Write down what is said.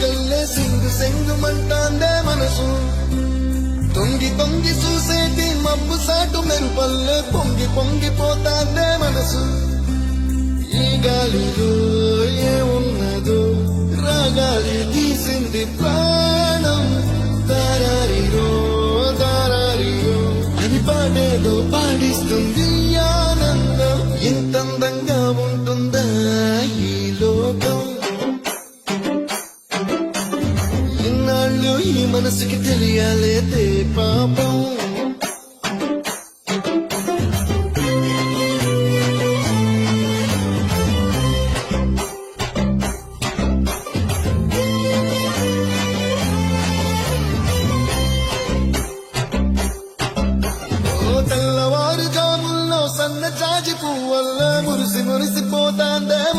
కల్లే సింగు సెంగుమంటాందే మనసు తొంగి తొంగి చూసేటి మబ్బు సాటు మెరుపల్లే పొంగి పొంగిపోతాందే మనసు ఈ గాలిలో ఏమున్నదో రాగాలి తీసింది ప్రాణం దారారిరో దారారిరో అని పాడేదో పాడిస్తుంది ఆనందం ఎంత అందంగా ఉంటుందా ఈ లోకం ఇన్నాళ్ళు ఈ మనసుకి తెలియాలేదే పాపం